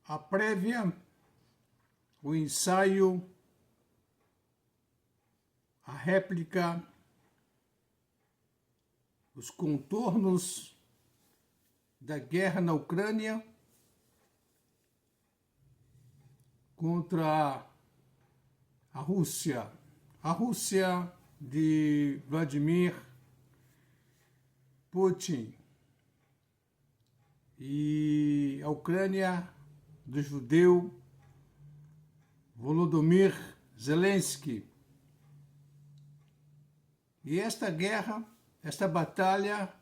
a prévia, o ensaio, a réplica, os contornos da guerra na Ucrânia contra a Rússia. A Rússia de Vladimir Putin e a Ucrânia do judeu Volodymyr Zelensky. E esta guerra, esta batalha,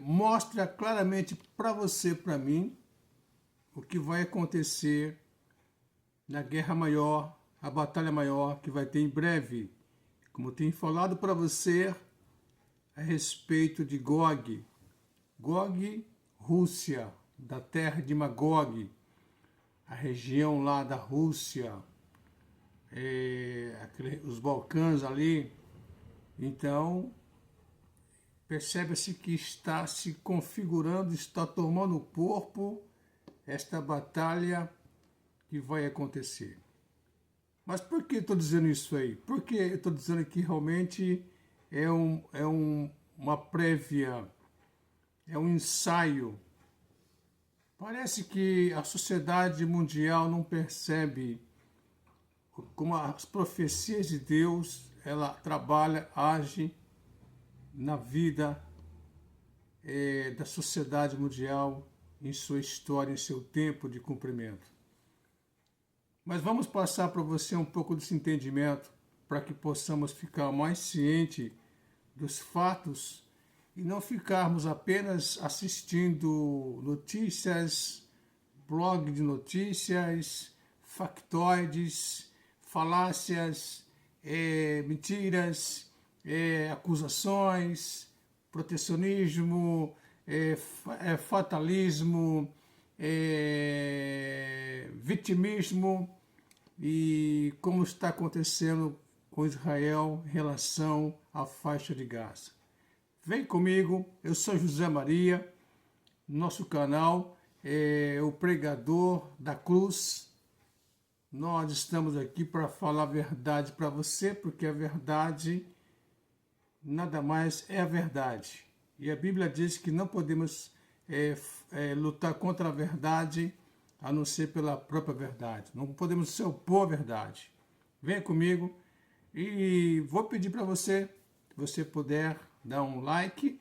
mostra claramente para você, para mim, o que vai acontecer na guerra maior, a batalha maior que vai ter em breve. Como eu tenho falado para você a respeito de Gog. Gog, Rússia, da terra de Magog, a região lá da Rússia, os Balcãs ali. Então, percebe-se que está se configurando, está tomando corpo esta batalha que vai acontecer. Mas por que estou dizendo isso aí? Porque eu estou dizendo que realmente uma prévia, é um ensaio. Parece que a sociedade mundial não percebe como as profecias de Deus, ela trabalha, age na vida da sociedade mundial, em sua história, em seu tempo de cumprimento. Mas vamos passar para você um pouco desse entendimento, para que possamos ficar mais cientes dos fatos e não ficarmos apenas assistindo notícias, blog de notícias, factoides, falácias, mentiras, acusações, protecionismo, fatalismo, vitimismo, e como está acontecendo com Israel em relação à faixa de Gaza. Vem comigo, eu sou José Maria, nosso canal é o Pregador da Cruz. Nós estamos aqui para falar a verdade para você, porque a verdade nada mais é a verdade. E a Bíblia diz que não podemos lutar contra a verdade a não ser pela própria verdade. Não podemos se opor à verdade. Venha comigo e vou pedir para você, se você puder dar um like,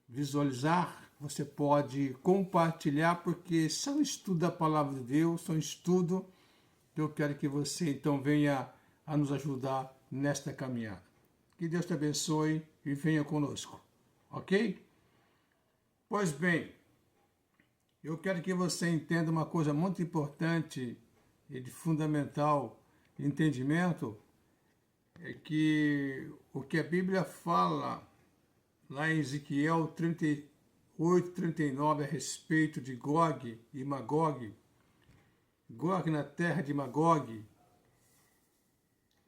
visualizar, você pode compartilhar, porque isso é um estudo da palavra de Deus, é um estudo que eu quero que você então venha a nos ajudar nesta caminhada. Que Deus te abençoe e venha conosco, ok? Pois bem, eu quero que você entenda uma coisa muito importante e de fundamental entendimento, é que o que a Bíblia fala lá em Ezequiel 38, 39 a respeito de Gog e Magog, Gog na terra de Magog,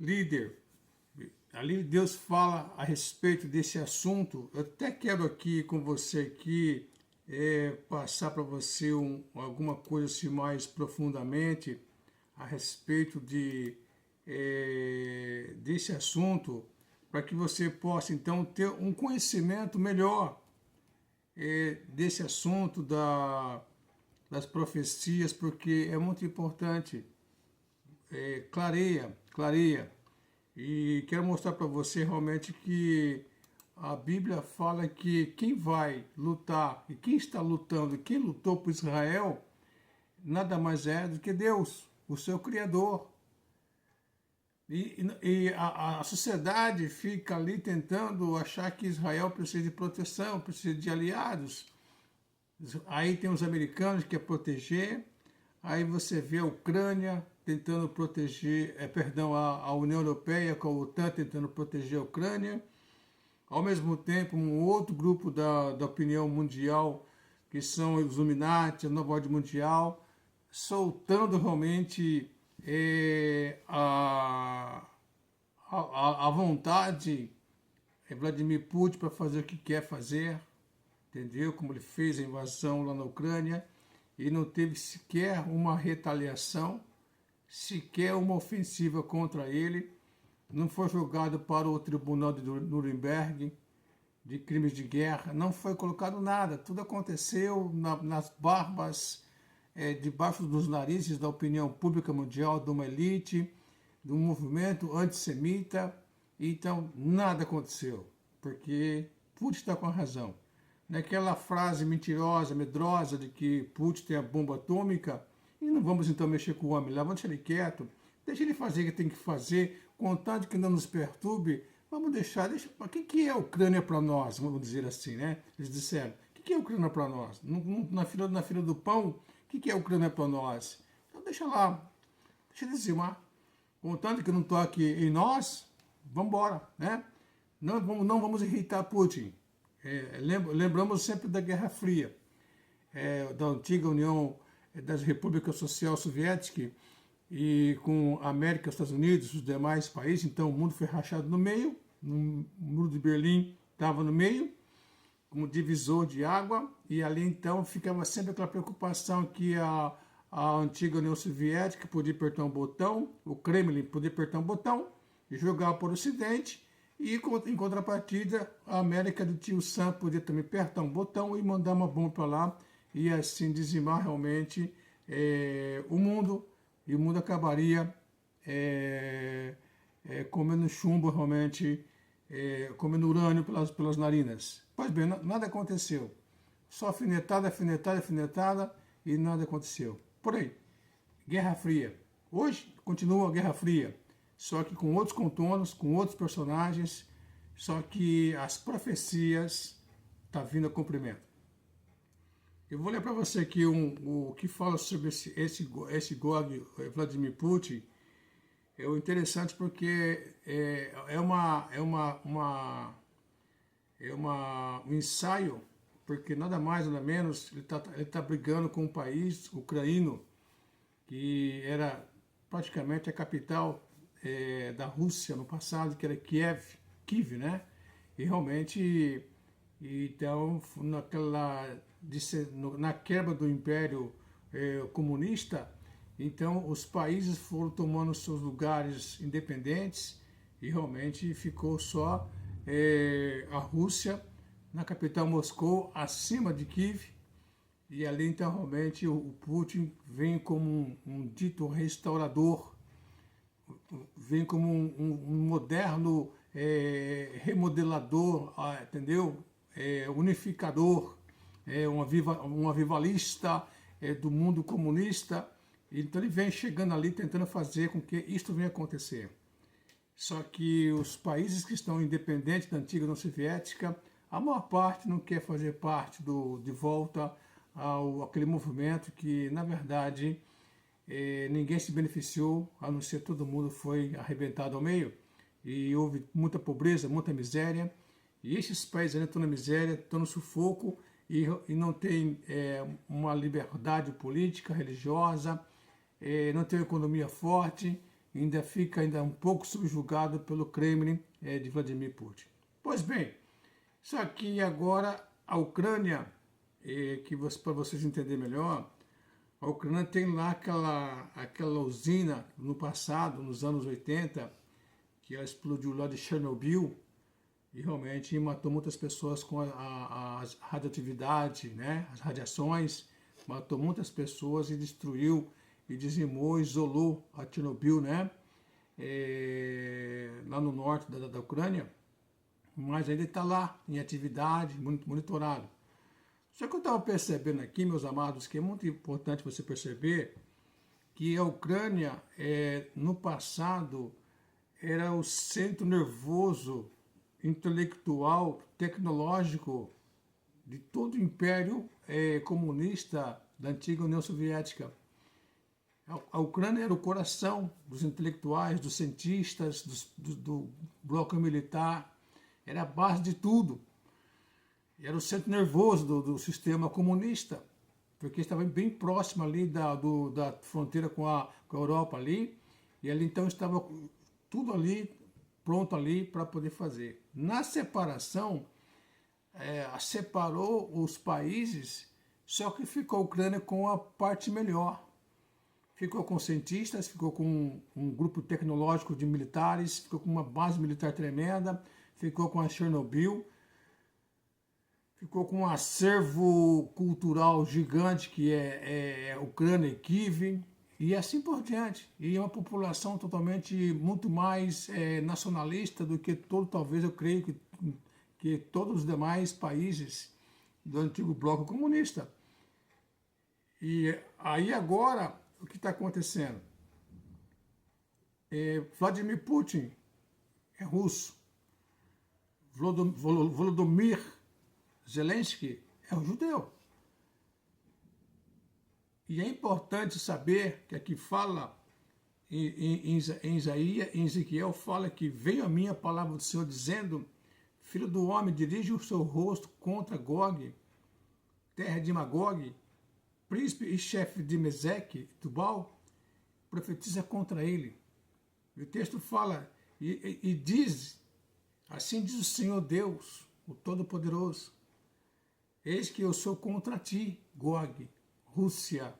líder. Ali Deus fala a respeito desse assunto. Eu até quero aqui com você aqui passar para você alguma coisa assim mais profundamente a respeito desse assunto, para que você possa então ter um conhecimento melhor desse assunto das profecias, porque é muito importante. Clareia. E quero mostrar para você realmente que a Bíblia fala que quem vai lutar e quem está lutando, quem lutou por Israel, nada mais é do que Deus, o seu Criador. E a sociedade fica ali tentando achar que Israel precisa de proteção, precisa de aliados. Aí tem os americanos que querem proteger, aí você vê a Ucrânia tentando proteger, a União Europeia com a OTAN tentando proteger a Ucrânia. Ao mesmo tempo, um outro grupo da opinião mundial, que são os Illuminati, a Nova Ordem Mundial, soltando realmente a vontade de Vladimir Putin para fazer o que quer fazer, entendeu? Como ele fez a invasão lá na Ucrânia, e não teve sequer uma retaliação, sequer uma ofensiva contra ele, não foi julgado para o tribunal de Nuremberg de crimes de guerra, não foi colocado nada, tudo aconteceu nas barbas, debaixo dos narizes da opinião pública mundial, de uma elite, de um movimento antissemita. Então nada aconteceu, porque Putin está com a razão. Naquela frase mentirosa, medrosa de que Putin tem a bomba atômica, e não vamos então mexer com o homem lá, vamos deixar ele quieto, deixa ele fazer o que tem que fazer, contanto que não nos perturbe. Vamos deixar, o que é a Ucrânia para nós, vamos dizer assim, né? Eles disseram, o que é a Ucrânia para nós? Na fila do pão, o que é a Ucrânia para nós? Então deixa lá, deixa ele dizimar. Contanto que não toque em nós, vamos embora, né? Não vamos irritar Putin. Lembramos sempre da Guerra Fria, da antiga União das Repúblicas Social Soviética, e com a América, os Estados Unidos, os demais países. Então o mundo foi rachado no meio, o muro de Berlim estava no meio, como divisor de água, e ali então ficava sempre aquela preocupação que a antiga União Soviética podia apertar um botão, o Kremlin podia apertar um botão e jogar para o Ocidente, e em contrapartida a América do tio Sam podia também apertar um botão e mandar uma bomba para lá, e assim dizimar realmente o mundo, e o mundo acabaria comendo chumbo realmente, comendo urânio pelas narinas. Pois bem, nada aconteceu. Só afinetada, afinetada, afinetada, e nada aconteceu. Por aí, Guerra Fria. Hoje continua a Guerra Fria, só que com outros contornos, com outros personagens, só que as profecias estão vindo a cumprimento. Eu vou ler para você aqui o que fala sobre esse Gog, Vladimir Putin. É interessante porque um ensaio, porque nada mais nada menos ele tá brigando com um país ucraíno que era praticamente a capital da Rússia no passado, que era Kiev, né? E realmente, então, na quebra do Império Comunista, então os países foram tomando seus lugares independentes, e realmente ficou só a Rússia na capital Moscou, acima de Kiev. E ali então realmente o Putin vem como um dito restaurador, vem como um moderno remodelador, entendeu? Unificador, um avivalista do mundo comunista. Então ele vem chegando ali tentando fazer com que isto venha acontecer. Só que os países que estão independentes da antiga União Soviética, a maior parte não quer fazer parte de volta aquele movimento que, na verdade, ninguém se beneficiou, a não ser todo mundo foi arrebentado ao meio, e houve muita pobreza, muita miséria, e esses países ainda estão na miséria, estão no sufoco, e não tem uma liberdade política, religiosa, não tem uma economia forte, ainda fica um pouco subjugado pelo Kremlin de Vladimir Putin. Pois bem, só que agora a Ucrânia, para vocês entenderem melhor, a Ucrânia tem lá aquela usina no passado, nos anos 80, que ela explodiu lá de Chernobyl, e realmente matou muitas pessoas com a radioatividade, né? As radiações, matou muitas pessoas e destruiu e dizimou, isolou a Chernobyl, né? Lá no norte da Ucrânia, mas ainda está lá em atividade, monitorado. Só que eu estava percebendo aqui, meus amados, que é muito importante você perceber que a Ucrânia, no passado, era o centro nervoso, intelectual, tecnológico de todo o Império comunista da antiga União Soviética. A Ucrânia era o coração dos intelectuais, dos cientistas, do bloco militar, era a base de tudo. Era o centro nervoso do sistema comunista, porque estava bem próximo ali da fronteira com a Europa ali, e ali então estava tudo ali, pronto ali para poder fazer. Na separação, separou os países, só que ficou a Ucrânia com a parte melhor. Ficou com cientistas, ficou com um grupo tecnológico de militares, ficou com uma base militar tremenda, ficou com a Chernobyl, ficou com um acervo cultural gigante que é Ucrânia e Kiev, e assim por diante. E é uma população totalmente muito mais nacionalista do que todo, talvez eu creio que todos os demais países do antigo bloco comunista. E aí agora, o que está acontecendo? Vladimir Putin é russo. Volodymyr Zelensky é um judeu. E é importante saber que aqui fala, em Ezequiel, fala que veio a mim a palavra do Senhor dizendo: Filho do homem, dirige o seu rosto contra Gog, terra de Magog, príncipe e chefe de Meseque e Tubal, profetiza contra ele. E o texto fala, e diz, assim diz o Senhor Deus, o Todo-Poderoso: eis que eu sou contra ti, Gog, Rússia.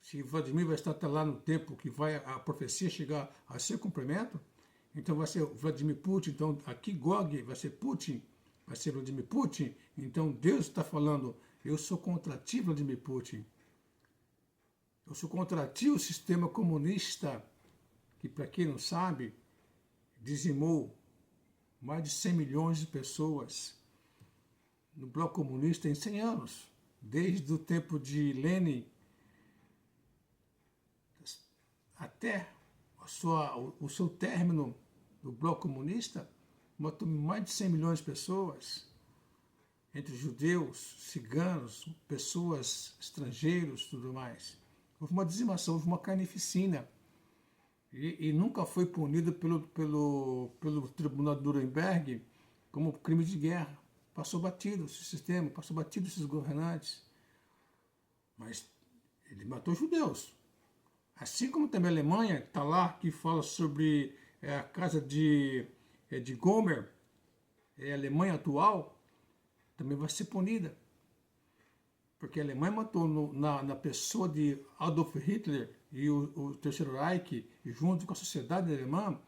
Se Vladimir vai estar até lá no tempo que vai a profecia chegar a seu cumprimento, então vai ser Vladimir Putin. Então aqui Gog vai ser Putin, vai ser Vladimir Putin. Então Deus está falando: eu sou contra ti, Vladimir Putin. Eu sou contra ti, o sistema comunista, que, para quem não sabe, dizimou mais de 100 milhões de pessoas no bloco comunista em 100 anos. Desde o tempo de Lenin até o seu término do bloco comunista, matou mais de 100 milhões de pessoas, entre judeus, ciganos, pessoas estrangeiros, tudo mais. Houve uma dizimação, houve uma carnificina, e nunca foi punido pelo Tribunal de Nuremberg como crime de guerra. Passou batido esse sistema, passou batido esses governantes. Mas ele matou judeus. Assim como também a Alemanha, que está lá, que fala sobre a casa de Gomer, a Alemanha atual, também vai ser punida. Porque a Alemanha matou na pessoa de Adolf Hitler e o Terceiro Reich, junto com a sociedade alemã,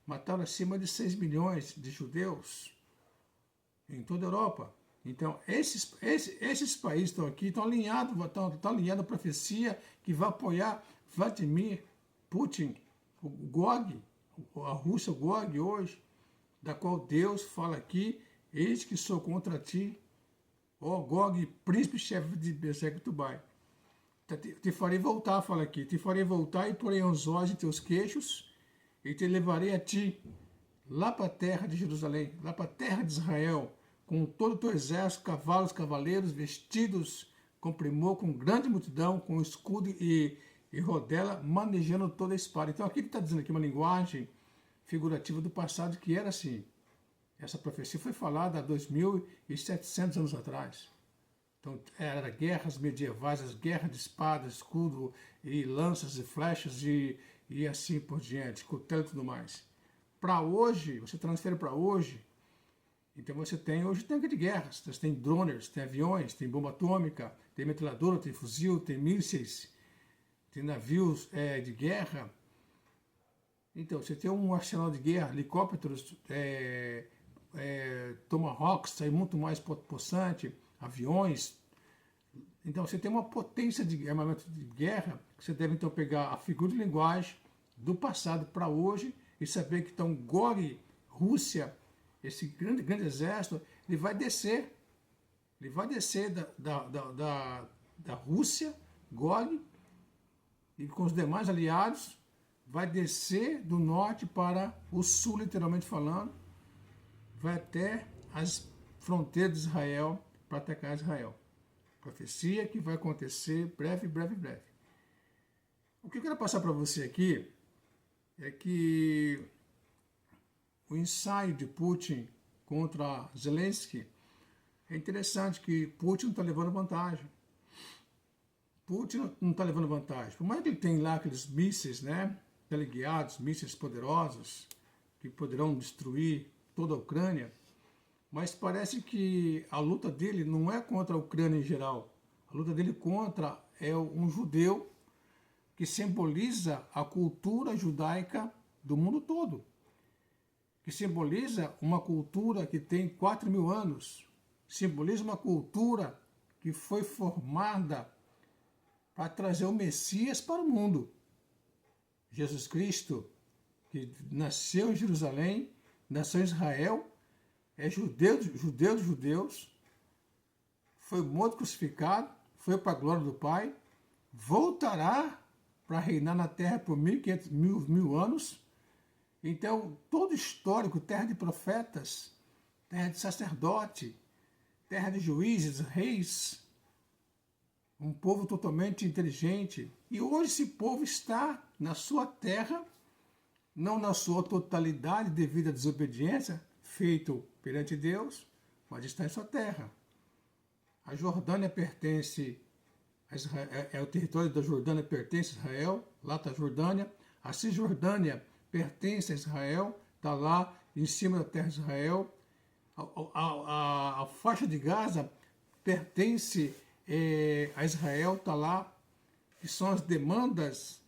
mataram acima de 6 milhões de judeus em toda a Europa. Então, esses países estão aqui, estão alinhados à profecia que vai apoiar Vladimir Putin, o Gog, a Rússia Gog hoje, da qual Deus fala aqui: eis que sou contra ti, ó Gog, príncipe-chefe de Meseque e Tubal. Te farei voltar, fala aqui, te farei voltar e porei anzóis em teus queixos, e te levarei a ti, lá para a terra de Jerusalém, lá para a terra de Israel, com todo o teu exército, cavalos, cavaleiros, vestidos com primor, com grande multidão, com escudo e rodela, manejando toda a espada. Então aqui ele está dizendo aqui uma linguagem figurativa do passado, que era assim. Essa profecia foi falada há 2.700 anos atrás. Então eram guerras medievais, as guerras de espada, escudo e lanças e flechas e assim por diante, cutelo e tudo mais. Para hoje, você transfere para hoje, então você tem hoje tanque de guerra, você tem droners, tem aviões, tem bomba atômica, tem metralhadora, tem fuzil, tem mísseis, tem navios de guerra. Então você tem um arsenal de guerra, helicópteros, Tomahawks, é muito mais possante, aviões. Então você tem uma potência de armamento de guerra, que você deve então pegar a figura de linguagem do passado para hoje e saber que então Gog, Rússia, esse grande exército, ele vai descer da Rússia, Gog, e com os demais aliados, vai descer do norte para o sul, literalmente falando, vai até as fronteiras de Israel para atacar Israel. Profecia que vai acontecer breve. O que eu quero passar para você aqui é que o ensaio de Putin contra Zelensky é interessante, que Putin não está levando vantagem. Putin não está levando vantagem. Por mais que ele tenha lá aqueles mísseis, né, teleguiados, mísseis poderosos, que poderão destruir toda a Ucrânia, Mas parece que a luta dele não é contra a Ucrânia em geral. A luta dele contra é um judeu que simboliza a cultura judaica do mundo todo, que simboliza uma cultura que tem 4.000 anos, simboliza uma cultura que foi formada para trazer o Messias para o mundo. Jesus Cristo, que nasceu em Jerusalém, nasceu em Israel, é judeu dos judeus, foi morto, crucificado, foi para a glória do Pai, voltará para reinar na terra por 1.500 mil anos. Então, todo histórico, terra de profetas, terra de sacerdote, terra de juízes, reis, um povo totalmente inteligente. E hoje esse povo está na sua terra, não na sua totalidade devido à desobediência, feito perante Deus, mas está em sua terra. A Jordânia pertence a Israel, o território da Jordânia pertence a Israel, lá está a Jordânia. A Cisjordânia pertence a Israel, está lá em cima da terra de Israel. A faixa de Gaza pertence a Israel, está lá, que são as demandas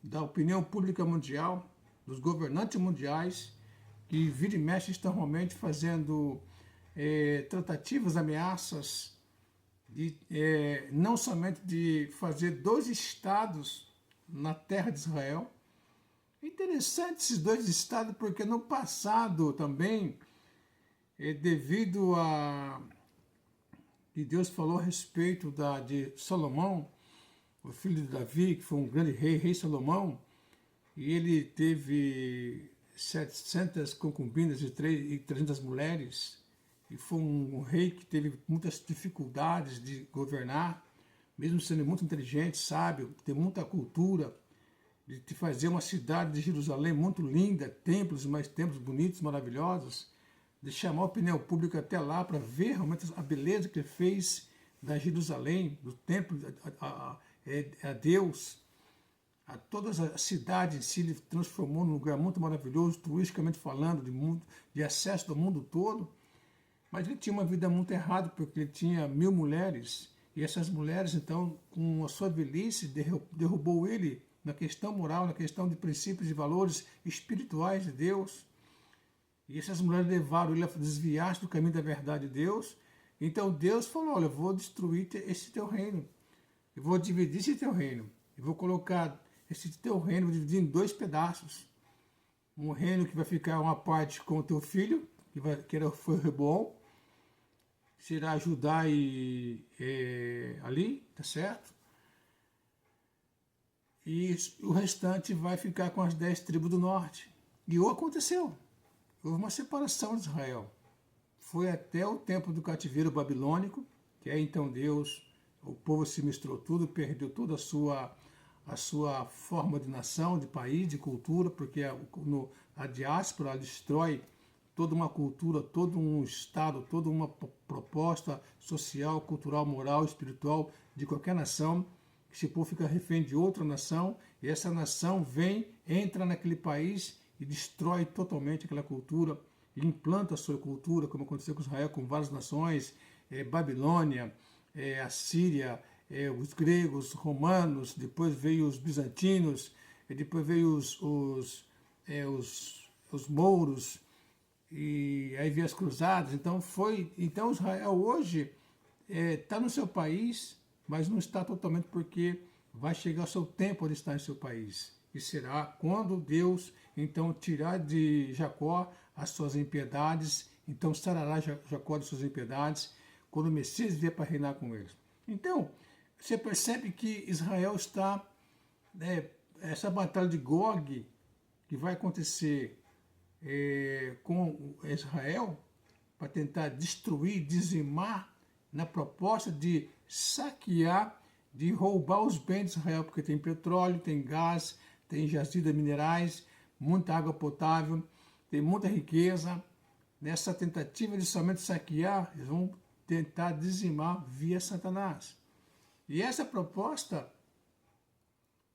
da opinião pública mundial, dos governantes mundiais, que vira e mexe estão realmente fazendo tratativas, ameaças, não somente de fazer 2 estados na terra de Israel. É interessante esses 2 estados, porque no passado também, devido a que Deus falou a respeito de Salomão, o filho de Davi, que foi um grande rei Salomão, e ele teve 700 concubinas e 300 mulheres, e foi um rei que teve muitas dificuldades de governar, mesmo sendo muito inteligente, sábio, ter muita cultura, de fazer uma cidade de Jerusalém muito linda, templos, mais templos bonitos, maravilhosos, de chamar a opinião pública até lá para ver realmente a beleza que ele fez da Jerusalém, do templo a Deus, a toda a cidade em si, ele transformou num lugar muito maravilhoso, turisticamente falando, de acesso do mundo todo. Mas ele tinha uma vida muito errada, porque ele tinha 1.000 mulheres, e essas mulheres, então, com a sua velhice, derrubou ele na questão moral, na questão de princípios e valores espirituais de Deus. E essas mulheres levaram ele a desviar-se do caminho da verdade de Deus. Então Deus falou, olha, eu vou destruir esse teu reino, eu vou dividir esse teu reino, eu vou colocar esse teu reino, vou dividir em 2 pedaços. Um reino que vai ficar uma parte com o teu filho, foi Reboam, será Judá ali, tá certo? E o restante vai ficar com as 10 tribos do norte. E aconteceu. Houve uma separação de Israel. Foi até o tempo do cativeiro babilônico, que aí então Deus, o povo se misturou tudo, perdeu toda a sua forma de nação, de país, de cultura, porque a diáspora destrói toda uma cultura, todo um estado, toda uma proposta social, cultural, moral, espiritual de qualquer nação. Esse povo fica refém de outra nação, e essa nação entra naquele país e destrói totalmente aquela cultura, e implanta a sua cultura, como aconteceu com Israel, com várias nações, Babilônia, a Síria, os gregos, os romanos, depois veio os bizantinos, depois veio os mouros, e aí veio as cruzadas. Então Israel hoje está no seu país, mas não está totalmente, porque vai chegar o seu tempo de estar em seu país. E será quando Deus então tirar de Jacó as suas impiedades, então sarará Jacó de suas impiedades, quando o Messias vier para reinar com eles. Então, você percebe que Israel está, essa batalha de Gog, que vai acontecer com Israel, para tentar destruir, dizimar, na proposta de saquear, de roubar os bens de Israel, porque tem petróleo, tem gás, tem jazida minerais, muita água potável, tem muita riqueza. Nessa tentativa de somente saquear, eles vão tentar dizimar via Satanás. E essa proposta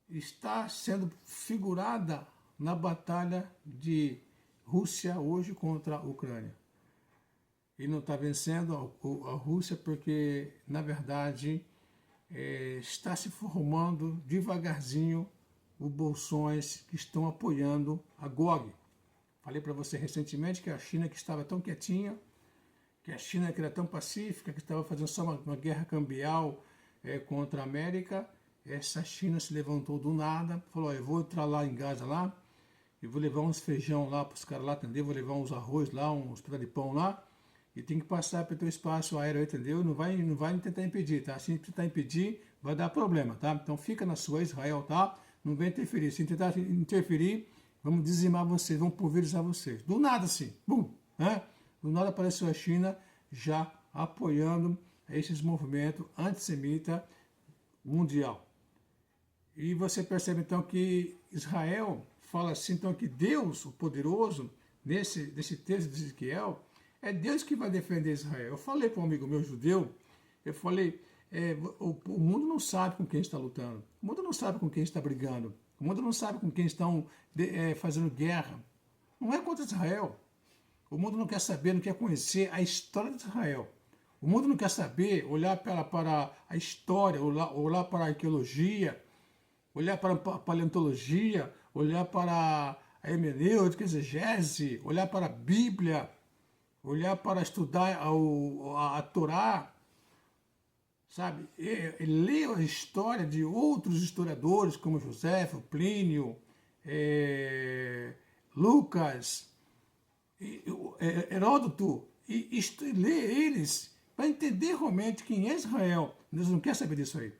está sendo figurada na batalha de Rússia hoje contra a Ucrânia. E não está vencendo a Rússia porque, na verdade, está se formando devagarzinho os bolsões que estão apoiando a GOG. Falei para você recentemente que a China, que estava tão quietinha, que a China que era tão pacífica, que estava fazendo só uma guerra cambial contra a América, essa China se levantou do nada, falou, eu vou entrar lá em Gaza lá, e vou levar uns feijão lá para os caras lá atender, vou levar uns arroz lá, uns pedaços de pão lá, e tem que passar pelo teu espaço aéreo, entendeu? Não vai tentar impedir, tá? Se tentar impedir, vai dar problema, tá? Então fica na sua, Israel, tá? Não vem interferir. Se tentar interferir, vamos dizimar vocês, vamos pulverizar vocês. Do nada, assim, bum, né? Do nada apareceu a China já apoiando esses movimentos antissemitas mundial. E você percebe então que Israel fala assim, então que Deus, o poderoso, nesse texto de Ezequiel, é Deus que vai defender Israel. Eu falei para um amigo meu judeu, eu falei, o mundo não sabe com quem está lutando, o mundo não sabe com quem está brigando, o mundo não sabe com quem estão fazendo guerra. Não é contra Israel. O mundo não quer saber, não quer conhecer a história de Israel. O mundo não quer saber, olhar para a história, olhar para a arqueologia, olhar para a paleontologia, olhar para a hermenêutica, a exegese, olhar para a Bíblia, olhar para estudar a Torá, sabe? E ler a história de outros historiadores, como Joséfo, Plínio, Lucas, Heródoto, e ler eles para entender realmente quem é Israel. Deus não quer saber disso aí.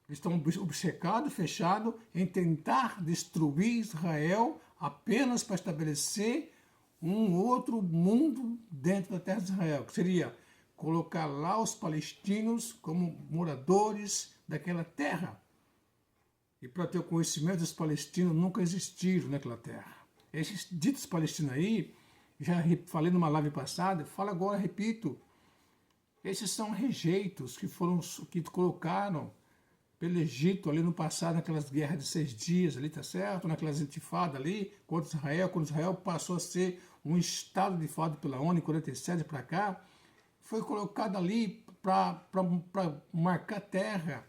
Eles estão obcecados, fechados em tentar destruir Israel apenas para estabelecer um outro mundo dentro da terra de Israel, que seria colocar lá os palestinos como moradores daquela terra. E para ter o conhecimento, os palestinos nunca existiram naquela terra. Esses ditos palestinos aí, já falei numa live passada, falo agora, repito, esses são rejeitos que colocaram pelo Egito ali no passado, naquelas guerras de 6 dias ali, tá certo? Naquelas intifadas ali contra Israel, quando Israel passou a ser um estado de fato pela ONU em 47 para cá, foi colocado ali para marcar terra.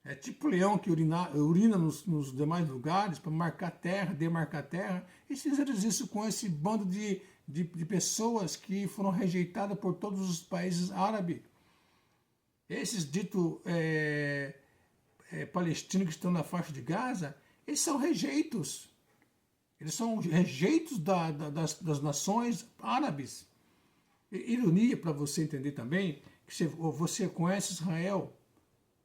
É tipo leão que urina nos demais lugares para marcar terra, demarcar terra. E fizeram isso com esse bando de pessoas que foram rejeitadas por todos os países árabes. Esses ditos palestinos que estão na faixa de Gaza, eles são rejeitos. Eles são rejeitos das nações árabes. Ironia para você entender também, que você conhece Israel.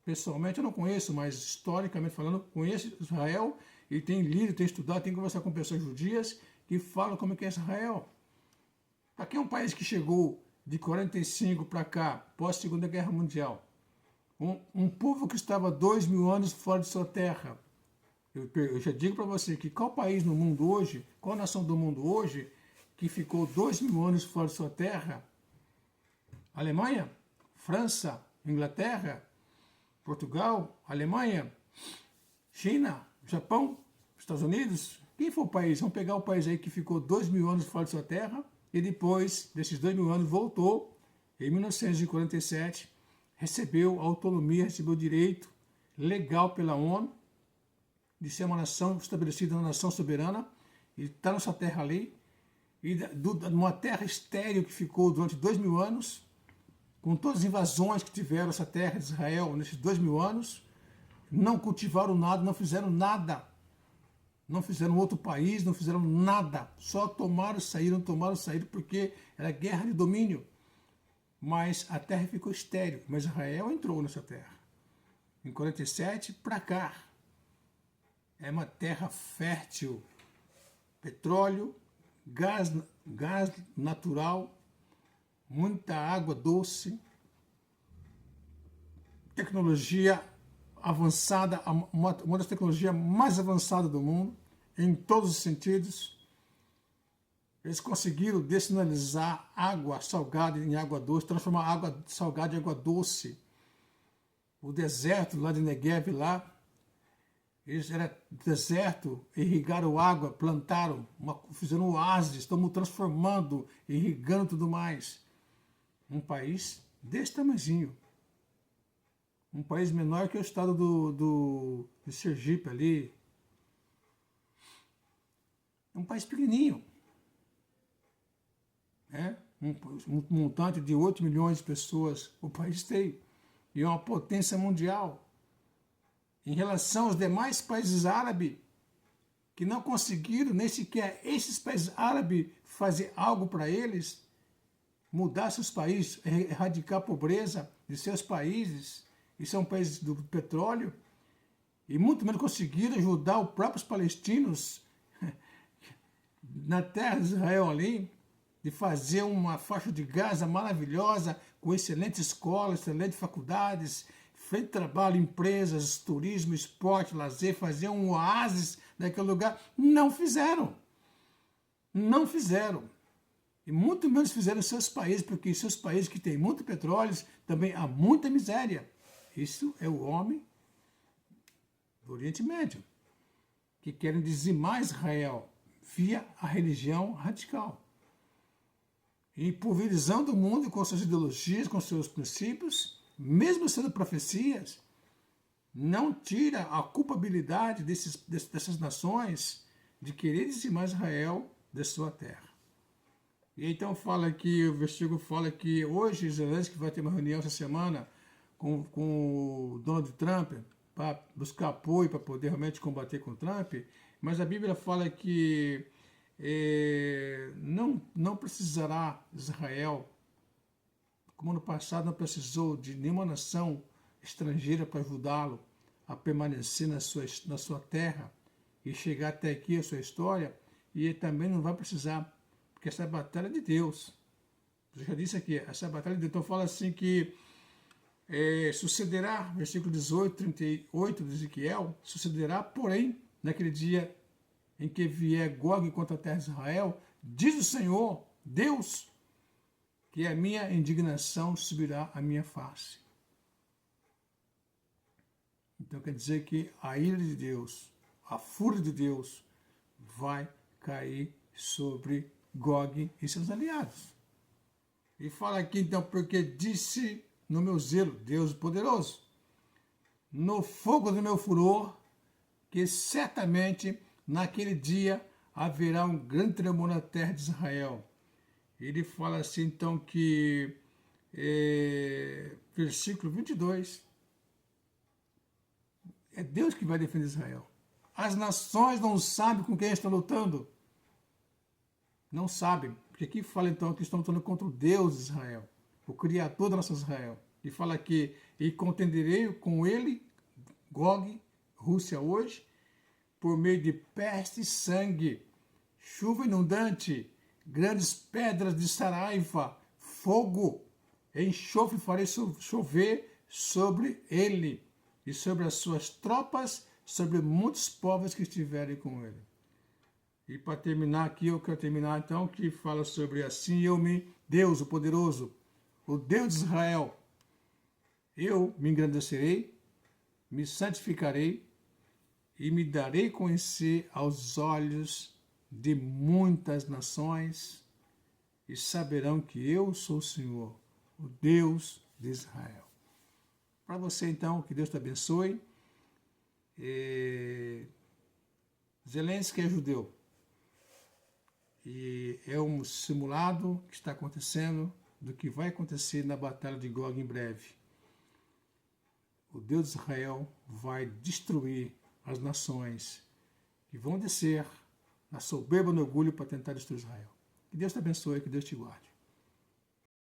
Pessoalmente eu não conheço, mas historicamente falando, conheço Israel e tenho lido, tenho estudado, tenho conversado com pessoas judias que falam como é que é Israel. Aqui é um país que chegou de 45 para cá, pós-Segunda Guerra Mundial. Um povo que estava 2.000 anos fora de sua terra. Eu já digo para você que qual país no mundo hoje, qual nação do mundo hoje, que ficou 2.000 anos fora de sua terra? Alemanha? França? Inglaterra? Portugal? Alemanha? China? Japão? Estados Unidos? Quem foi o país? Vamos pegar o país aí que ficou 2.000 anos fora de sua terra e depois desses 2.000 anos voltou, em 1947, recebeu autonomia, recebeu direito legal pela ONU de ser uma nação estabelecida, uma nação soberana, e está nessa terra ali, e numa terra estéril que ficou durante 2.000 anos, com todas as invasões que tiveram essa terra de Israel nesses 2.000 anos, não cultivaram nada, não fizeram nada, não fizeram outro país, não fizeram nada, só tomaram, saíram, porque era guerra de domínio. Mas a terra ficou estéril, mas Israel entrou nessa terra. Em 47 para cá. É uma terra fértil. Petróleo, gás natural, muita água doce, tecnologia avançada, uma das tecnologias mais avançadas do mundo, em todos os sentidos. Eles conseguiram dessinalizar água salgada em água doce, transformar água salgada em água doce. O deserto lá de Negev, lá, Eles eram deserto, irrigaram água, plantaram, fizeram um oásis, estamos transformando, irrigando tudo mais. Um país desse tamanhozinho. Um país menor que o estado de Sergipe ali. Um país pequenininho. Um montante de 8 milhões de pessoas o país tem. E é uma potência mundial. Em relação aos demais países árabes, que não conseguiram nem sequer esses países árabes fazer algo para eles, mudar seus países, erradicar a pobreza de seus países, e são países do petróleo, e muito menos conseguiram ajudar os próprios palestinos na terra de Israel ali, de fazer uma faixa de Gaza maravilhosa, com excelentes escolas, excelentes faculdades, feito trabalho, empresas, turismo, esporte, lazer, fazer um oásis naquele lugar. Não fizeram. Não fizeram. E muito menos fizeram em seus países, porque em seus países que têm muito petróleo, também há muita miséria. Isso é o homem do Oriente Médio, que querem dizimar Israel via a religião radical. E pulverizando o mundo com suas ideologias, com seus princípios, mesmo sendo profecias, não tira a culpabilidade dessas nações de querer dizimar Israel de sua terra. E então fala aqui, o versículo fala que hoje Zelensky vai ter uma reunião essa semana com o Donald Trump para buscar apoio para poder realmente combater com o Trump, mas a Bíblia fala que não precisará Israel, como no passado não precisou de nenhuma nação estrangeira para ajudá-lo a permanecer na sua terra e chegar até aqui a sua história, e ele também não vai precisar, porque essa é a batalha de Deus. Eu já disse aqui, essa é a batalha de Deus. Então fala assim que sucederá, versículo 18, 38 de Ezequiel, sucederá, porém, naquele dia em que vier Gog contra a terra de Israel, diz o Senhor, Deus, que a minha indignação subirá à minha face. Então quer dizer que a ira de Deus, a fúria de Deus, vai cair sobre Gog e seus aliados. E fala aqui então, porque disse no meu zelo, Deus poderoso, no fogo do meu furor, que certamente naquele dia haverá um grande tremor na terra de Israel. Ele fala assim então que, versículo 22, é Deus que vai defender Israel. As nações não sabem com quem estão lutando. Não sabem. Porque aqui fala então que estão lutando contra o Deus de Israel, o Criador da nossa Israel. E fala que, e contenderei com ele, Gog, Rússia hoje, por meio de peste e sangue, chuva inundante, grandes pedras de saraiva, fogo, enxofre farei chover sobre ele e sobre as suas tropas, sobre muitos povos que estiverem com ele. E para terminar aqui, eu quero terminar então, que fala sobre assim Deus, o poderoso, o Deus de Israel, eu me engrandecerei, me santificarei e me darei a conhecer aos olhos de muitas nações e saberão que eu sou o Senhor, o Deus de Israel. Para você então, que Deus te abençoe. Zelensky é judeu. E é um simulado que está acontecendo do que vai acontecer na batalha de Gog em breve. O Deus de Israel vai destruir as nações que vão descer na soberba, no orgulho para tentar destruir Israel. Que Deus te abençoe, que Deus te guarde.